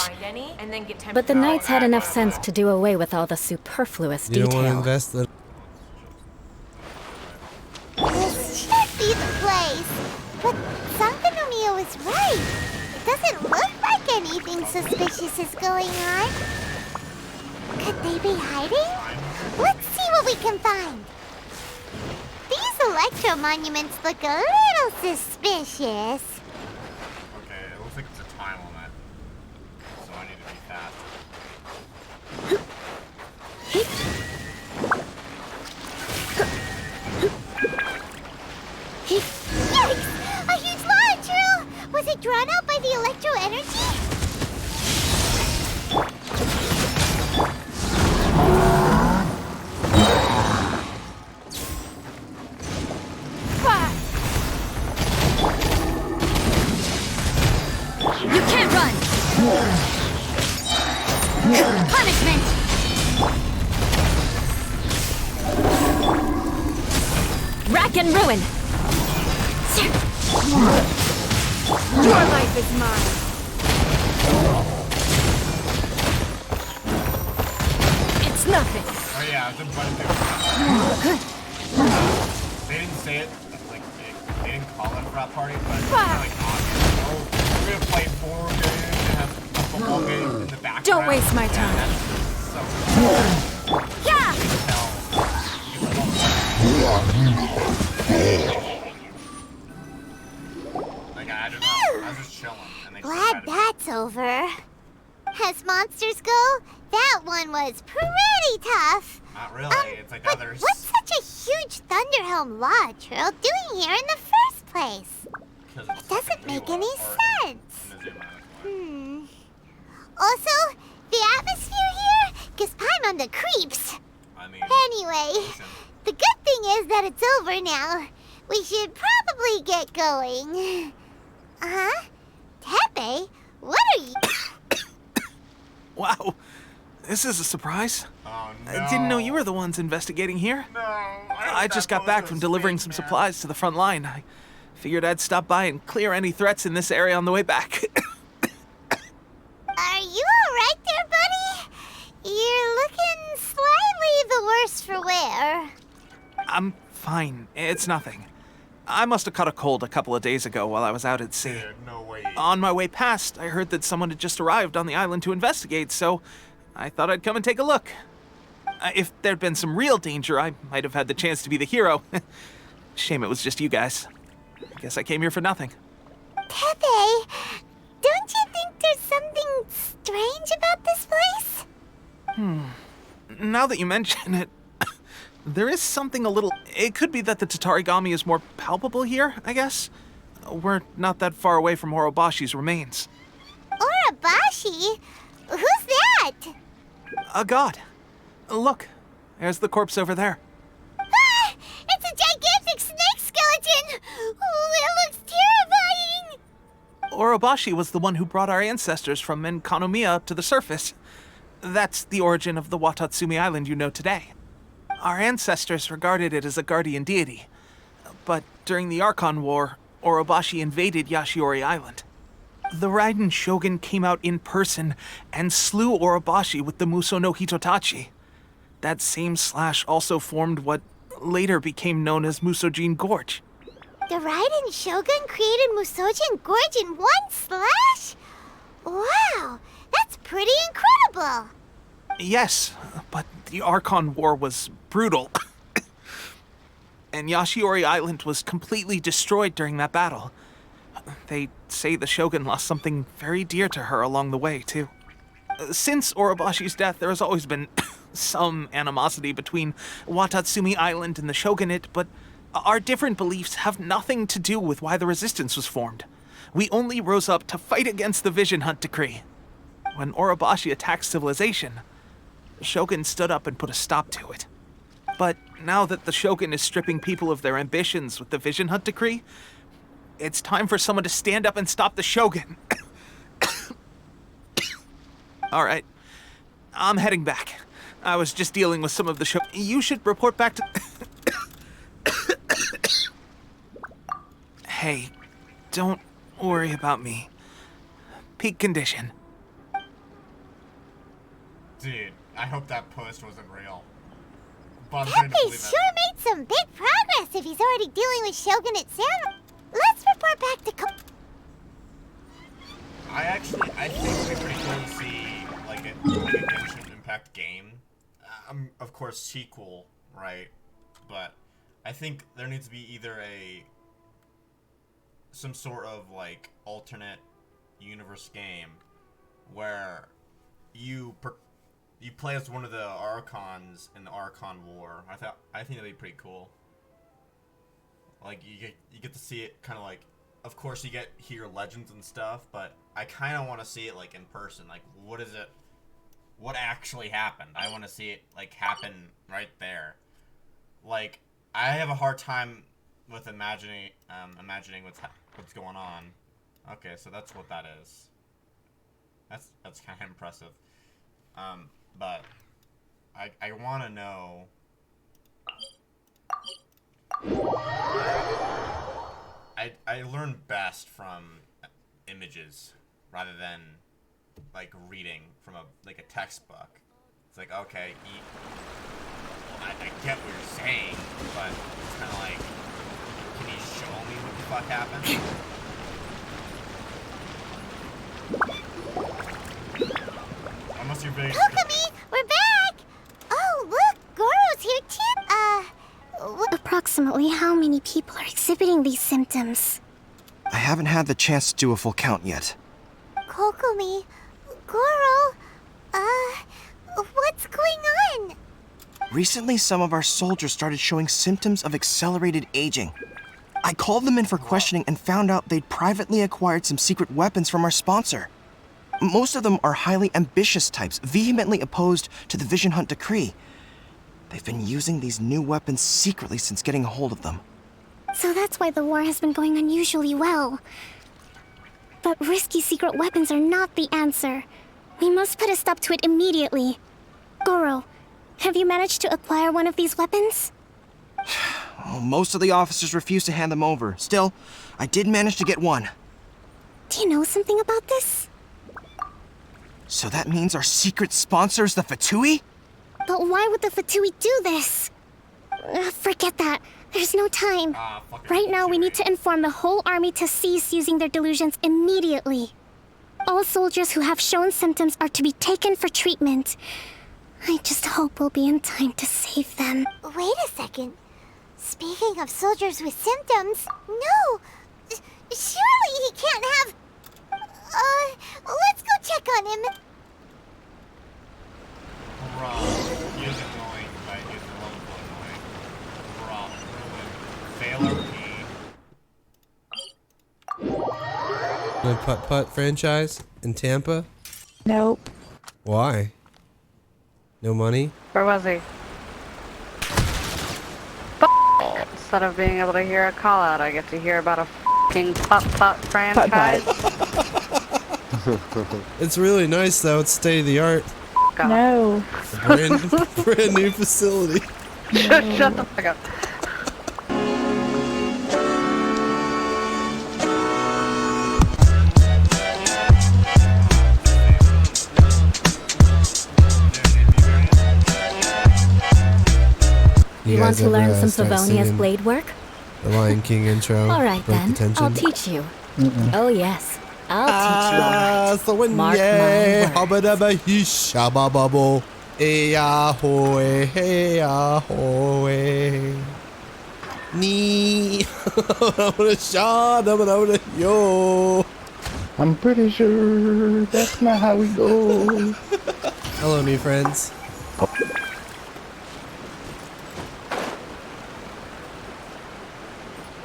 find any, and then get 10%. But the knights had enough sense to do away with all the superfluous You don't want to detail. invest the... This should be the place. But Sankanomiya was right. It doesn't look like anything suspicious is going on. Could they be hiding? Let's see what we can find. These electro monuments look a little suspicious. Okay, it looks like it's a time limit. So I need to be fast. Yikes! A huge launch drill! Was it drawn out by the electro energy? You can't run! Punishment! Rack and ruin! Your life is mine! It's nothing! Oh yeah, it's a button. They didn't say it, like, they didn't call it a frat party, but it's like obvious. Oh, we're gonna play board games and have a football game in the background. Don't waste my time. Yeah, that's so Yeah! you can tell. Like, I don't know. I was just chilling. And they Glad that's over. As monsters go, that one was pretty tough. Not really. It's like But others. what's such a huge Thunderhelm Law Trail doing here in the first place? It doesn't make any sense. Also, the atmosphere here gives Paimon the creeps. I mean, Anyway, the good thing is that it's over now. We should probably get going. Huh? Teppei, what are you... Wow, this is a surprise. oh no. I didn't know you were the ones investigating here. No. I just got back from delivering some supplies to the front line. I figured I'd stop by and clear any threats in this area on the way back. Are you alright there, buddy? You're looking slightly the worse for wear. I'm fine. It's nothing. I must have caught a cold a couple of days ago while I was out at sea. Dude, no way. On my way past, I heard that someone had just arrived on the island to investigate, so I thought I'd come and take a look. If there'd been some real danger, I might have had the chance to be the hero. Shame it was just you guys. I guess I came here for nothing. Teppei, don't you think there's something strange about this place? Now that you mention it, there is something a little... It could be that the Tatarigami is more palpable here, I guess. We're not that far away from Orobashi's remains. Urabashi? Who's that? A god. Look, there's the corpse over there. Ah! It's a gigantic snake skeleton! Oh, it looks terrifying! Orobashi was the one who brought our ancestors from Enkanomiya up to the surface. That's the origin of the Watatsumi Island you know today. Our ancestors regarded it as a guardian deity. But during the Archon War, Orobashi invaded Yashiori Island. The Raiden Shogun came out in person and slew Orobashi with the Muso no Hitotachi. That same slash also formed what later became known as Musojin Gorge. The Raiden Shogun created Musojin Gorge in one slash? Wow, that's pretty incredible! Yes, but the Archon War was brutal. And Yashiori Island was completely destroyed during that battle. They say the Shogun lost something very dear to her along the way, too. Since Orobashi's death, there has always been some animosity between Watatsumi Island and the Shogunate, but our different beliefs have nothing to do with why the resistance was formed. We only rose up to fight against the Vision Hunt Decree. When Orobashi attacked civilization, the Shogun stood up and put a stop to it. But now that the Shogun is stripping people of their ambitions with the Vision Hunt Decree, it's time for someone to stand up and stop the Shogun. All right, I'm heading back. I was just dealing with some of the You should report back to... Hey, don't worry about me. Peak condition. Dude, I hope that post wasn't real. But I'm trying to Teppei believe sure made some big progress if he's already dealing with Shogunate Samurai. Let's report back to I think it'd be pretty cool to see like a Genshin Impact game. Of course, sequel, right? But I think there needs to be either some sort of like alternate universe game where you play as one of the Archons in the Archon War. I think that'd be pretty cool. Like you get to see it kind of like, of course you hear legends and stuff, but I kind of want to see it like in person. Like what actually happened? I want to see it like happen right there. Like I have a hard time with imagining what's going on. Okay, so that's what that is. That's kind of impressive. But I want to know. I learn best from images rather than like reading from a textbook. It's like, okay, I get what you're saying, but it's kind of like, can you show me what the fuck happened? Unless you're very Kokomi, we're back! Oh, look, Goro's here too. Approximately how many people are exhibiting these symptoms? I haven't had the chance to do a full count yet. Kokomi, Goro, what's going on? Recently, some of our soldiers started showing symptoms of accelerated aging. I called them in for questioning and found out they'd privately acquired some secret weapons from our sponsor. Most of them are highly ambitious types, vehemently opposed to the Vision Hunt decree. They've been using these new weapons secretly since getting a hold of them. So that's why the war has been going unusually well. But risky secret weapons are not the answer. We must put a stop to it immediately. Goro, have you managed to acquire one of these weapons? Well, most of the officers refuse to hand them over. Still, I did manage to get one. Do you know something about this? So that means our secret sponsor is the Fatui? But why would the Fatui do this? Forget that. There's no time. Right now, we need to inform the whole army to cease using their delusions immediately. All soldiers who have shown symptoms are to be taken for treatment. I just hope we'll be in time to save them. Wait a second. Speaking of soldiers with symptoms, no! Surely he can't have... let's go check on him. Bro, he is annoying, but he's a little annoying. Bro, Failure P. The putt-putt franchise in Tampa? Nope. Why? No money? Where was he? Instead of being able to hear a call out, I get to hear about a f***ing putt-putt franchise. It's really nice though, it's state-of-the-art. No. Brand new facility. Shut the fuck up. You want to learn some Savonia's blade work? The Lion King intro. All right broke then, the tension. I'll teach you. Oh yes, I'll teach you all right. So when Mark my words. Yo. I'm pretty sure that's not how we go. Hello, new friends.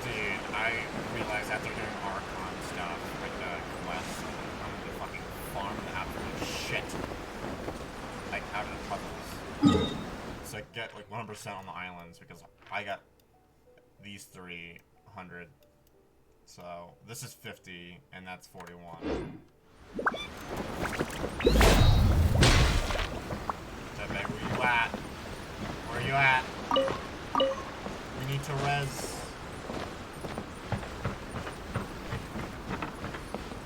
Dude, I realized after doing Archon stuff, like the quest, I'm gonna fucking farm the absolute shit. Like, out of the puzzles. So I get like 100% on the islands because I got these 300. So this is 50 and that's 41. Teppei, where you at? Where you at? We need to res.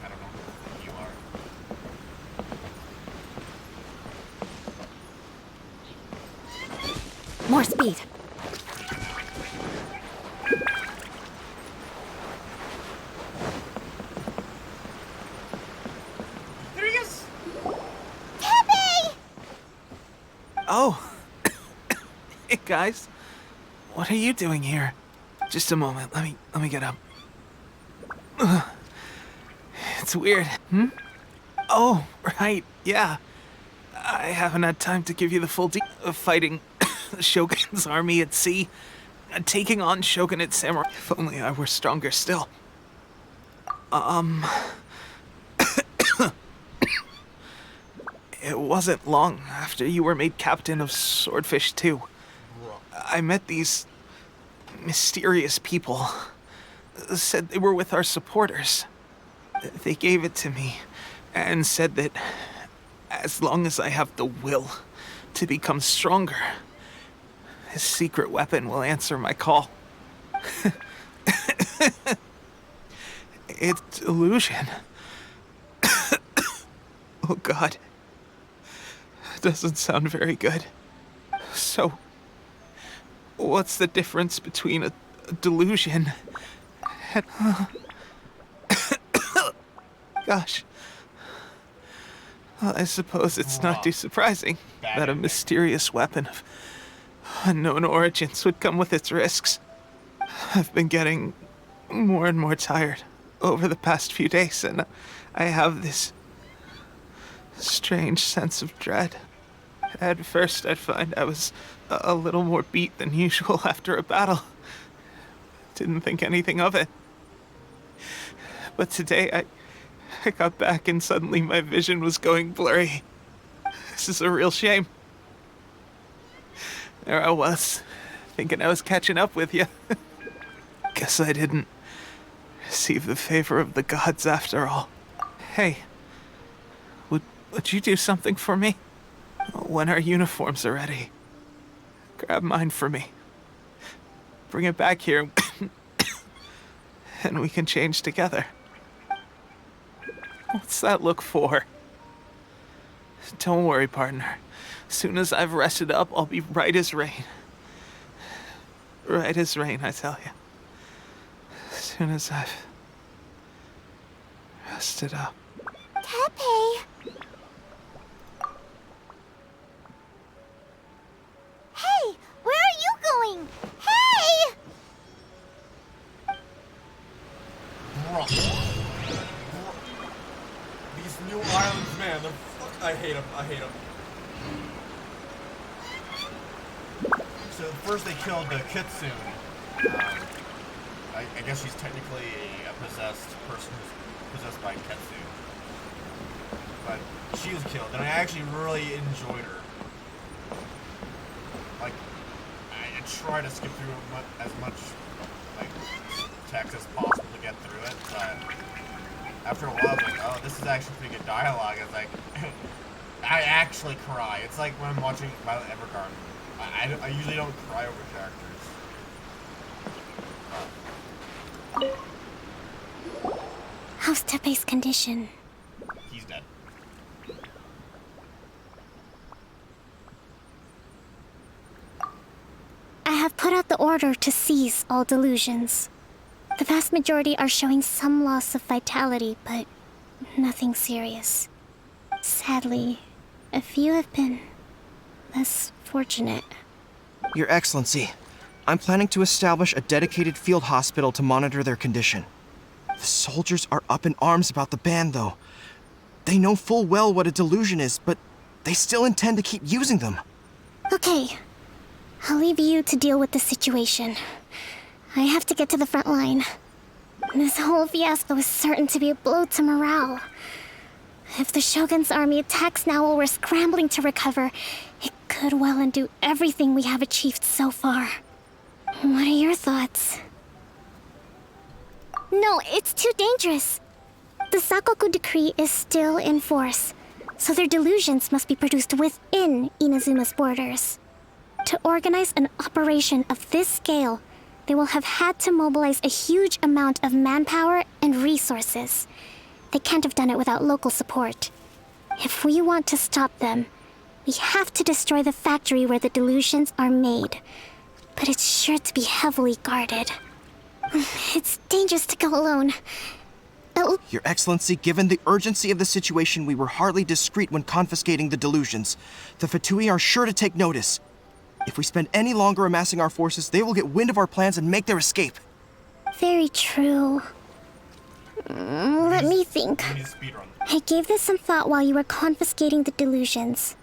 I don't know who you are. more speed. There he is! Teppei! Oh. Hey, guys. What are you doing here? Just a moment. Let me get up. Ugh. It's weird. Oh, right. Yeah. I haven't had time to give you the full of fighting the Shogun's army at sea and taking on Shogunate samurai. If only I were stronger still. It wasn't long after you were made captain of Swordfish 2. I met these mysterious people. Said they were with our supporters. They gave it to me and said that as long as I have the will to become stronger, his secret weapon will answer my call. It's illusion. Oh God. Doesn't sound very good. So, what's the difference between a delusion and... Gosh. Well, I suppose it's not too surprising that a mysterious weapon of unknown origins would come with its risks. I've been getting more and more tired over the past few days, and I have this strange sense of dread. At first, I'd find I was a little more beat than usual after a battle. Didn't think anything of it. But today, I got back and suddenly my vision was going blurry. This is a real shame. There I was, thinking I was catching up with you. Guess I didn't receive the favor of the gods after all. Hey, would you do something for me? When our uniforms are ready, grab mine for me. Bring it back here, and we can change together. What's that look for? Don't worry, partner. As soon as I've rested up, I'll be right as rain. Right as rain, I tell you. As soon as I've rested up. Teppei! Hey! Where are you going? Hey! Bro. These new islands, man, I hate them. So first they killed the Kitsune. I guess she's technically a possessed person who's possessed by Kitsune. But she was killed, and I actually really enjoyed her. Like, I tried to skip through as much like text as possible to get through it, but after a while I was like, oh, this is actually pretty good dialogue. It's like, I actually cry. It's like when I'm watching Violet Evergarden. I usually don't cry over characters. How's Teppei's condition? He's dead. I have put out the order to seize all delusions. The vast majority are showing some loss of vitality, but nothing serious. Sadly, a few have been less fortunate. Your Excellency, I'm planning to establish a dedicated field hospital to monitor their condition. The soldiers are up in arms about the ban, though. They know full well what a delusion is, but they still intend to keep using them. Okay, I'll leave you to deal with the situation. I have to get to the front line. This whole fiasco is certain to be a blow to morale. If the Shogun's army attacks now while we're scrambling to recover, it could well undo everything we have achieved so far. What are your thoughts? No, it's too dangerous. The Sakoku decree is still in force, so their delusions must be produced within Inazuma's borders. To organize an operation of this scale, they will have had to mobilize a huge amount of manpower and resources. They can't have done it without local support. If we want to stop them, We have to destroy the factory where the delusions are made. But it's sure to be heavily guarded. It's dangerous to go alone. Your Excellency, given the urgency of the situation, we were hardly discreet when confiscating the delusions. The Fatui are sure to take notice. If we spend any longer amassing our forces, they will get wind of our plans and make their escape. Very true. Let me think. We need to speedrun. I gave this some thought while you were confiscating the delusions.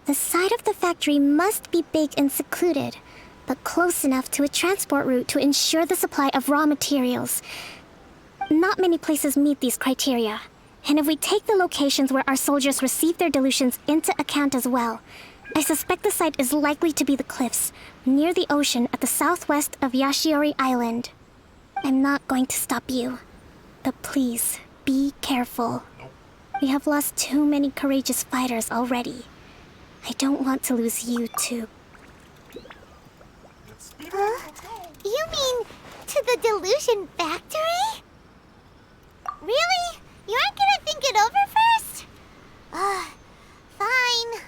The side of the factory must be big and secluded, but close enough to a transport route to ensure the supply of raw materials. Not many places meet these criteria, and if we take the locations where our soldiers receive their delusions into account as well, I suspect the site is likely to be the cliffs, near the ocean at the southwest of Yashiori Island. I'm not going to stop you, but please, be careful. We have lost too many courageous fighters already. I don't want to lose you too. You mean to the delusion factory? Really? You aren't gonna think it over first? Fine.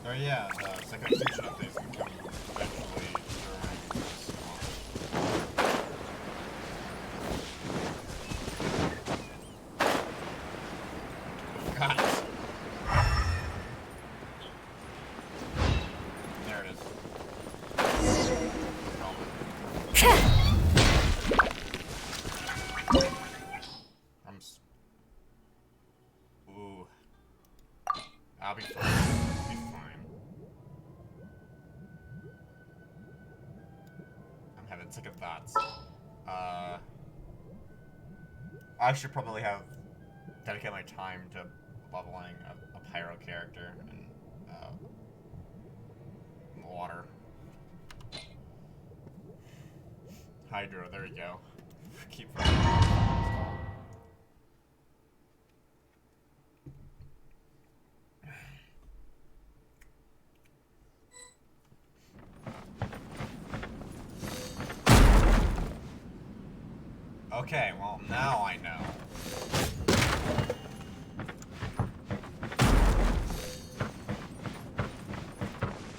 Oh yeah, the second station updates can come eventually during this God. There it is. Ooh. I'll be fine. Second thoughts. I should probably have dedicated my time to leveling a pyro character in water. Hydro, there we go. Keep Okay, well, now I know.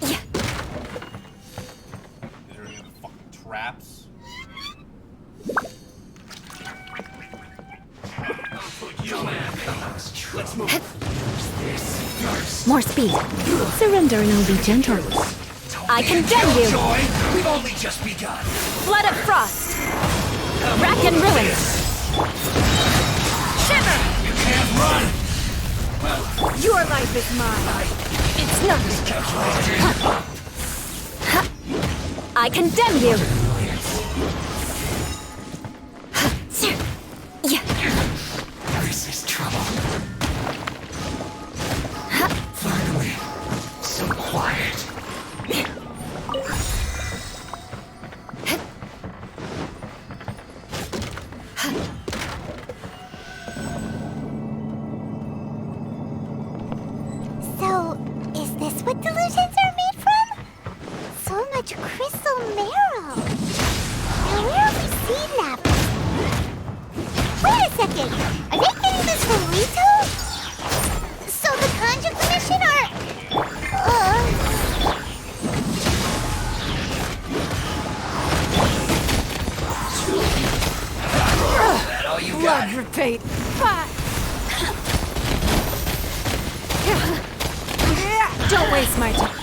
Yeah. Is there any other fucking traps? Let's move. More speed. Surrender and I'll be gentle. I condemn you! We've only just begun. Flood of frost! Rack and ruin! Shiver! You can't run! Your life is mine! It's not... I condemn you! This is trouble. Finally, so quiet. So, is this what delusions are made from? So much crystal marrow. Now where have we seen that? Wait a second! Are they getting this from Rito? So the Kanji Commission are... That all you got? Blood repeat! Don't waste my time.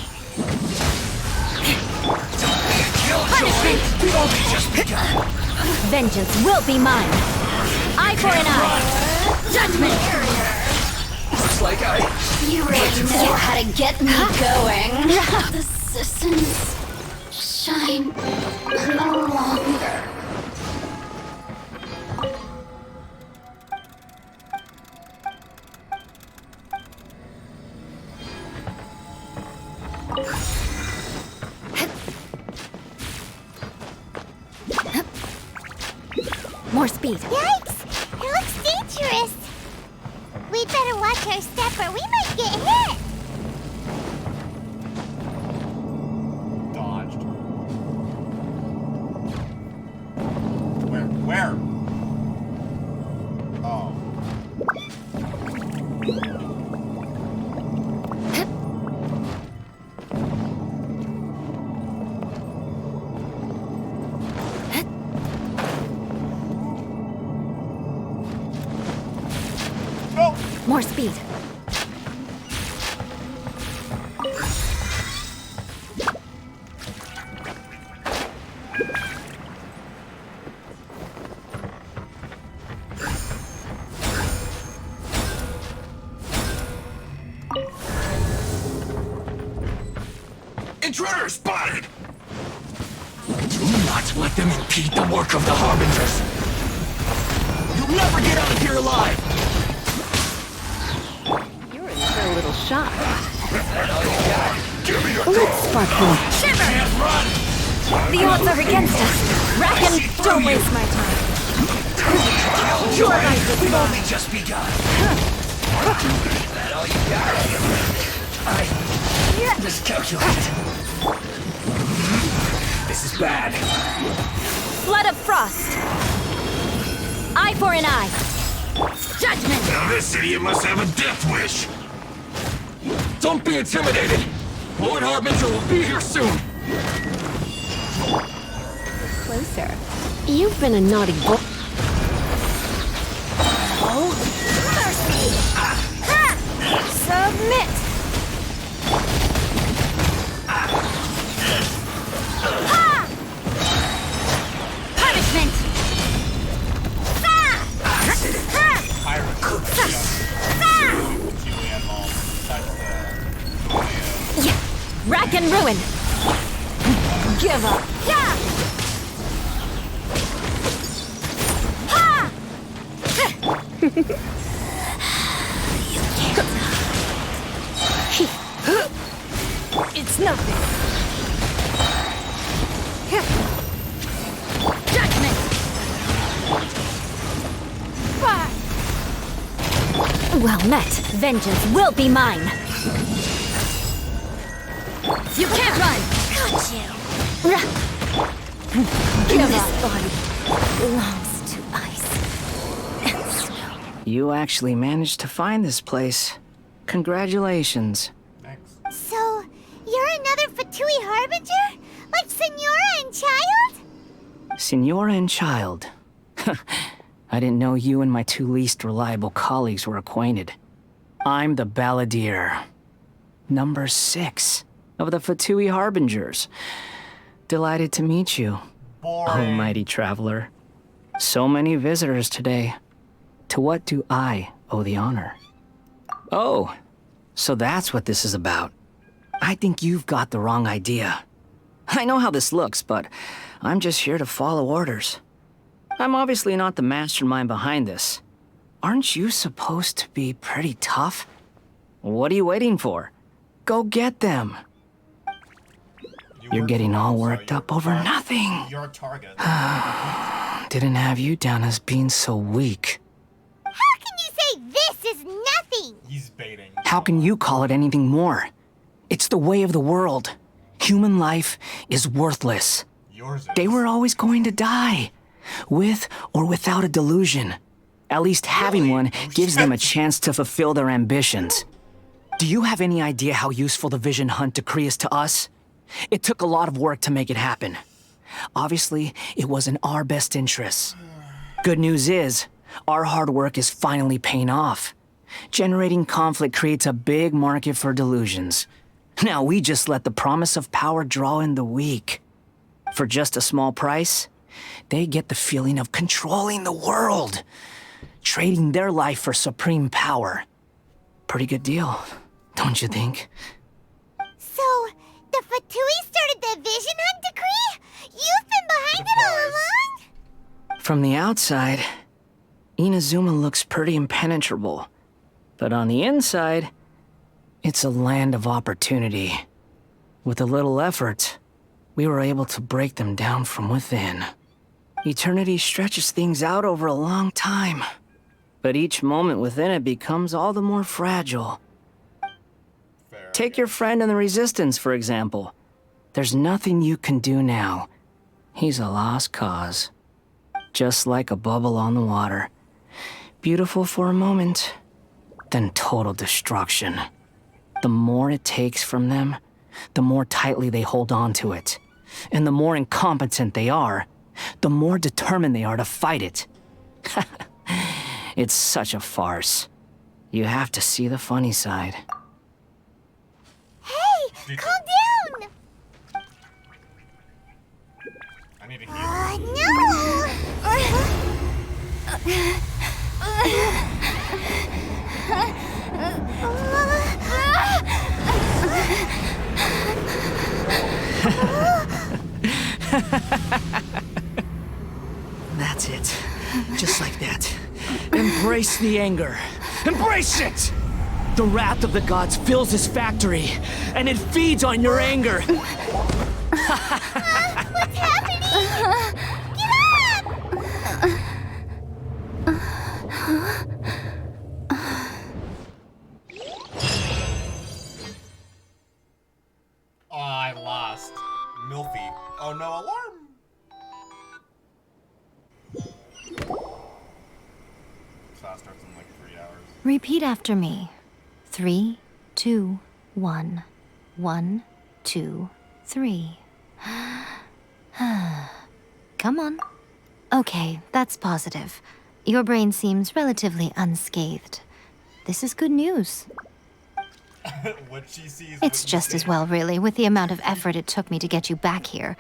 Punishment! We've only just begun. Vengeance will be mine. Eye for an eye. Judgment! Looks like You really know how to get me going. The systems shine no longer. speed. Yikes! It looks dangerous. We'd better watch our step or we might get hit. Dodged. Where? Oh. More speed. Intruder spotted! Do not let them impede the work of the Harbingers. You'll never get out of here alive! You're in for a little shock. Give me your Let's spark them. Can't run! The odds are against us. Racken, don't waste my time. Your night has only just begun. That all you got? I miscalculated. This is bad. Flood of frost. Eye for an eye. Judgment. Now this idiot must have a death wish. Don't be intimidated. Lord Harbinger will be here soon. Closer. You've been a naughty boy. Oh, mercy! Ha! Submit! Ha! Punishment! Yeah. Rack and ruin! Give up! Yeah! Ha! It's nothing. Judgment! Well met. Vengeance will be mine. You can't run! Got you! Give this body belongs to ice and snow. You actually managed to find this place. Congratulations. So, you're another Fatui Harbinger? Like Senora and Child? Senora and Child. I didn't know you and my two least reliable colleagues were acquainted. I'm the Balladeer. Number 6 of the Fatui Harbingers. Delighted to meet you, almighty traveler. So many visitors today. To what do I owe the honor? Oh, so that's what this is about. I think you've got the wrong idea. I know how this looks, but I'm just here to follow orders. I'm obviously not the mastermind behind this. Aren't you supposed to be pretty tough? What are you waiting for? Go get them. You're getting all worked up over nothing. You're a target. Didn't have you down as being so weak. How can you say this is nothing? He's baiting. How can you call it anything more? It's the way of the world. Human life is worthless. Yours is. They were always going to die. With or without a delusion. At least having one gives them a chance to fulfill their ambitions. Do you have any idea how useful the Vision Hunt decree is to us? It took a lot of work to make it happen. Obviously, it was in our best interests. Good news is, our hard work is finally paying off. Generating conflict creates a big market for delusions. Now we just let the promise of power draw in the weak. For just a small price, they get the feeling of controlling the world, trading their life for supreme power. Pretty good deal, don't you think? So, the Fatui started the Vision Hunt decree? You've been behind it all along? From the outside, Inazuma looks pretty impenetrable. But on the inside, it's a land of opportunity. With a little effort, we were able to break them down from within. Eternity stretches things out over a long time, but each moment within it becomes all the more fragile. Take your friend in the Resistance, for example. There's nothing you can do now. He's a lost cause. Just like a bubble on the water. Beautiful for a moment, then total destruction. The more it takes from them, the more tightly they hold on to it. And the more incompetent they are, the more determined they are to fight it. It's such a farce. You have to see the funny side. Hey, calm down! I need to heal. That's it. Just like that. Embrace the anger. Embrace it! The wrath of the gods fills this factory, and it feeds on your anger. What's happening? Get Oh, I lost. Milfy. Oh no, alarm! Class starts in like 3 hours. Repeat after me. 3, 2, 1. 1, 2, 3. Come on. Okay, that's positive. Your brain seems relatively unscathed. This is good news. What she sees. It's just as well, really, with the amount of effort it took me to get you back here.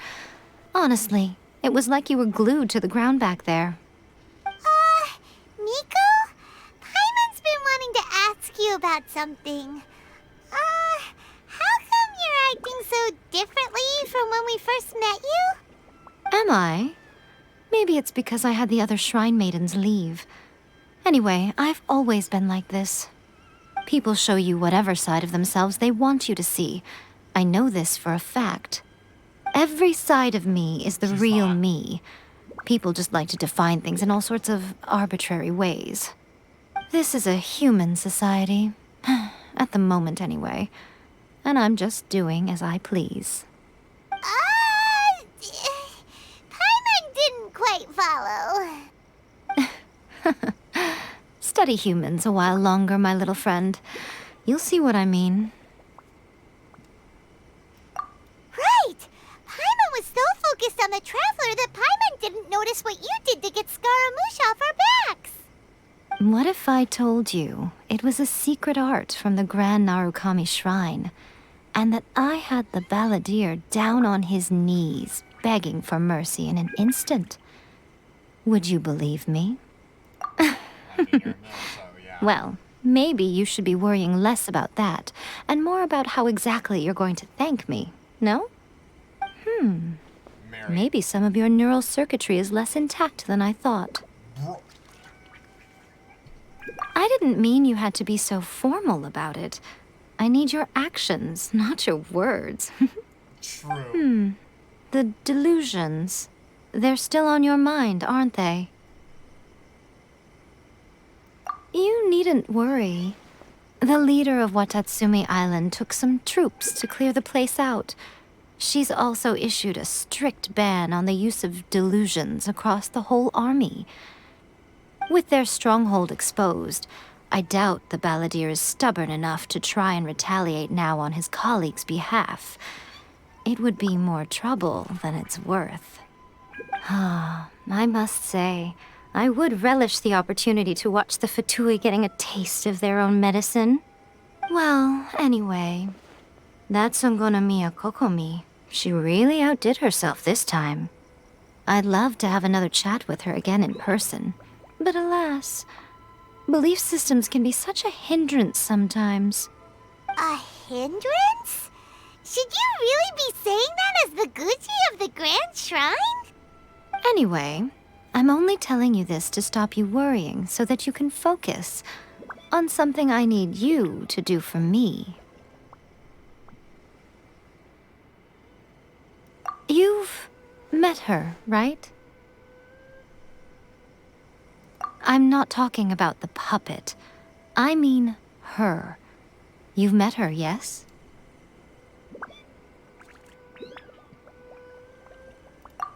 Honestly, it was like you were glued to the ground back there. Nico? Paimon's been wanting to ask you about something. How come you're acting so differently from when we first met you? Am I? Maybe it's because I had the other shrine maidens leave. Anyway, I've always been like this. People show you whatever side of themselves they want you to see. I know this for a fact. Every side of me is the real me. People just like to define things in all sorts of arbitrary ways. This is a human society. At the moment, anyway. And I'm just doing as I please. Paimon didn't quite follow. Study humans a while longer, my little friend. You'll see what I mean. Right! Paimon was so focused on the Traveler that Paimon didn't notice what you did to get Scaramouche off our backs. What if I told you it was a secret art from the Grand Narukami Shrine, and that I had the balladeer down on his knees, begging for mercy in an instant? Would you believe me? Well, maybe you should be worrying less about that, and more about how exactly you're going to thank me, no? Maybe some of your neural circuitry is less intact than I thought. I didn't mean you had to be so formal about it. I need your actions, not your words. True. The delusions. They're still on your mind, aren't they? You needn't worry. The leader of Watatsumi Island took some troops to clear the place out. She's also issued a strict ban on the use of delusions across the whole army. With their stronghold exposed, I doubt the balladeer is stubborn enough to try and retaliate now on his colleagues' behalf. It would be more trouble than it's worth. I must say, I would relish the opportunity to watch the Fatui getting a taste of their own medicine. Well, anyway, that Songonomiya Kokomi, she really outdid herself this time. I'd love to have another chat with her again in person. But alas, belief systems can be such a hindrance sometimes. A hindrance? Should you really be saying that as the Gucci of the Grand Shrine? Anyway, I'm only telling you this to stop you worrying so that you can focus on something I need you to do for me. You've met her, right? I'm not talking about the puppet. I mean her. You've met her, yes?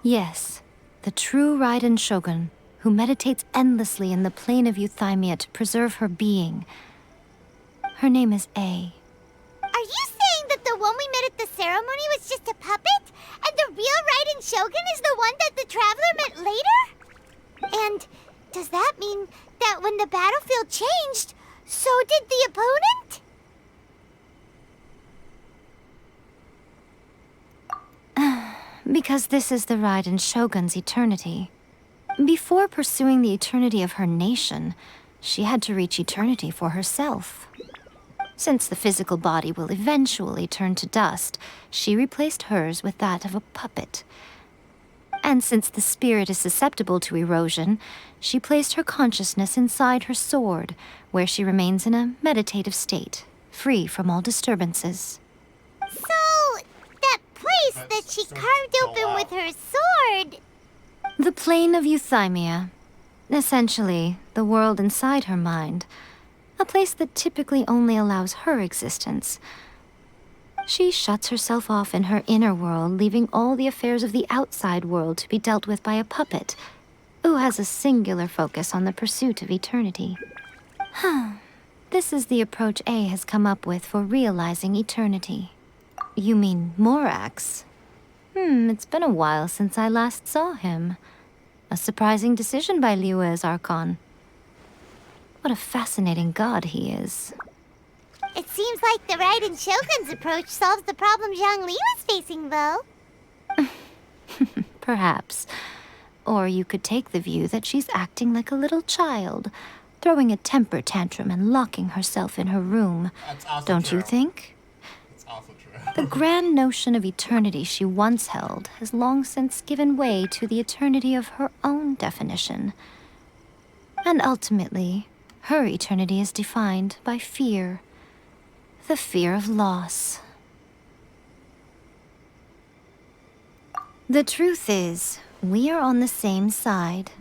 Yes, the true Raiden Shogun, who meditates endlessly in the plane of Euthymia to preserve her being. Her name is A. Are you saying that the one we met at the ceremony was just a puppet? And the real Raiden Shogun is the one that the Traveler met later? And does that mean that when the battlefield changed, so did the opponent? Because this is the Raiden Shogun's eternity. Before pursuing the eternity of her nation, she had to reach eternity for herself. Since the physical body will eventually turn to dust, she replaced hers with that of a puppet. And since the spirit is susceptible to erosion, she placed her consciousness inside her sword, where she remains in a meditative state, free from all disturbances. So, that place that she carved open with her sword... The plane of Euthymia. Essentially, the world inside her mind. A place that typically only allows her existence. She shuts herself off in her inner world, leaving all the affairs of the outside world to be dealt with by a puppet, who has a singular focus on the pursuit of eternity. This is the approach A has come up with for realizing eternity. You mean Morax? It's been a while since I last saw him. A surprising decision by Liyue's Archon. What a fascinating god he is. It seems like the Raiden Shogun's approach solves the problem Zhang Li was facing, though. Perhaps. Or you could take the view that she's acting like a little child, throwing a temper tantrum and locking herself in her room. That's also Don't true. you think? That's also true. The grand notion of eternity she once held has long since given way to the eternity of her own definition. And ultimately, her eternity is defined by fear. The fear of loss. The truth is, we are on the same side.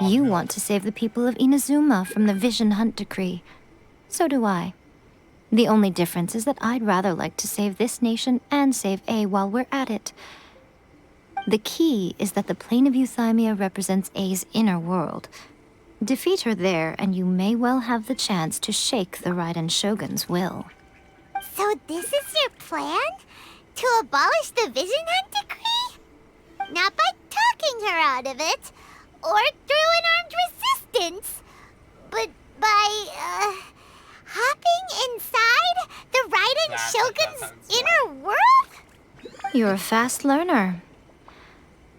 You want to save the people of Inazuma from the Vision Hunt decree. So do I. The only difference is that I'd rather like to save this nation and save A while we're at it. The key is that the plane of Euthymia represents A's inner world. Defeat her there, and you may well have the chance to shake the Raiden Shogun's will. So this is your plan? To abolish the Vision Hunt decree? Not by talking her out of it, or through an armed resistance, but by, hopping inside the Raiden Shogun's inner world? You're a fast learner.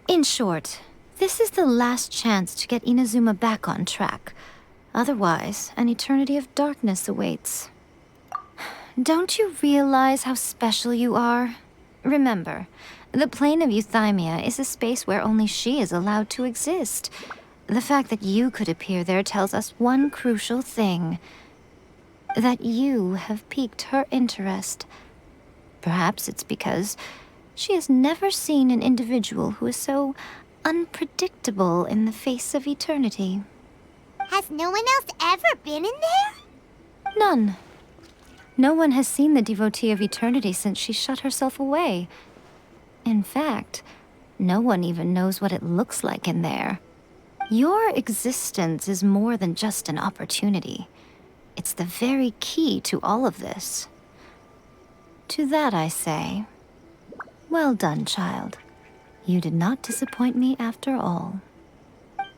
In short, this is the last chance to get Inazuma back on track. Otherwise, an eternity of darkness awaits. Don't you realize how special you are? Remember, the plane of Euthymia is a space where only she is allowed to exist. The fact that you could appear there tells us one crucial thing. That you have piqued her interest. Perhaps it's because she has never seen an individual who is so unpredictable in the face of eternity. Has no one else ever been in there? None. No one has seen the devotee of eternity since she shut herself away. In fact, no one even knows what it looks like in there. Your existence is more than just an opportunity. It's the very key to all of this. To that I say, well done, child. You did not disappoint me after all. Wait,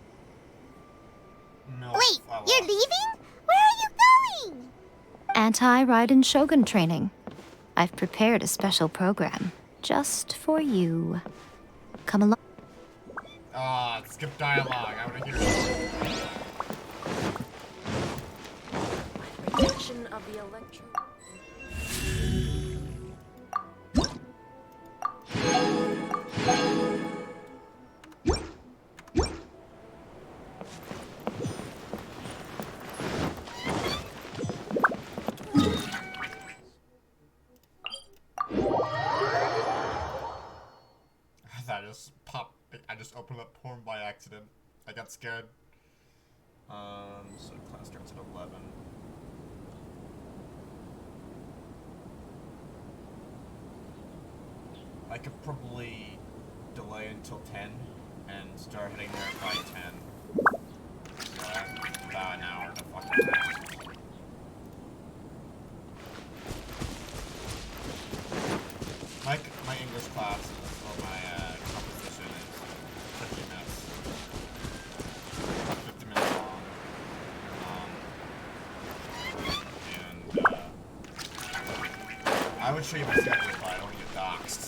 you're leaving? Where are you going? Anti-Raiden Shogun training. I've prepared a special program just for you. Come along. Skip dialogue. I want to hear it. Protection of the electro. I just opened up porn by accident. I got scared. So class starts at 11. I could probably delay until 10 and start heading there by 10. So that's about an hour to fucking rest. My English class or my composition is 50 minutes. 50 minutes long. I would show you my schedule, but I don't get doxxed.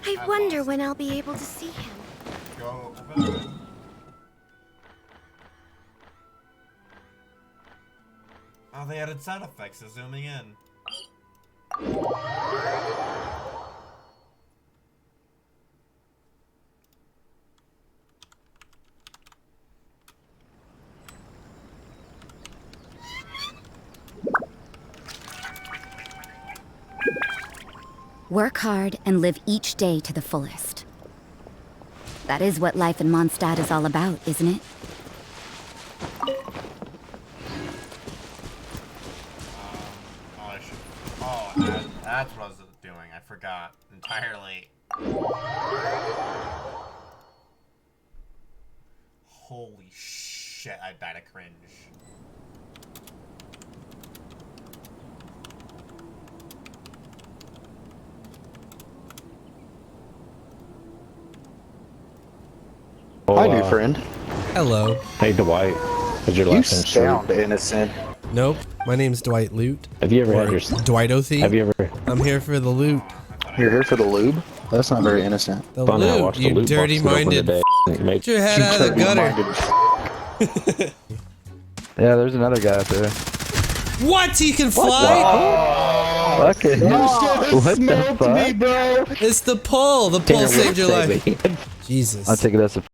I wonder when I'll be able to see him. Go over there. Oh, they added sound effects to zooming in. Work hard and live each day to the fullest. That is what life in Mondstadt is all about, isn't it? That's what I was doing. I forgot entirely. Holy shit, I died of cringe. Hi, new friend. Hello. Hey, Dwight. Is your You last name sound Shrew? innocent. Nope. My name's Dwight Loot. Have you ever Or had your... Dwight-O-Thie. Have you ever... I'm here for the loot. You're here for the lube? That's not very innocent. The Fun how I loot, watched the you loot box dirty-minded get opened today. Get your head out of the gutter. Yeah, there's another guy up there. What? He can fly? Fucking You what the smoked fuck? me, bro. It's the pull. The pull saved your life. Jesus. I'll take it as a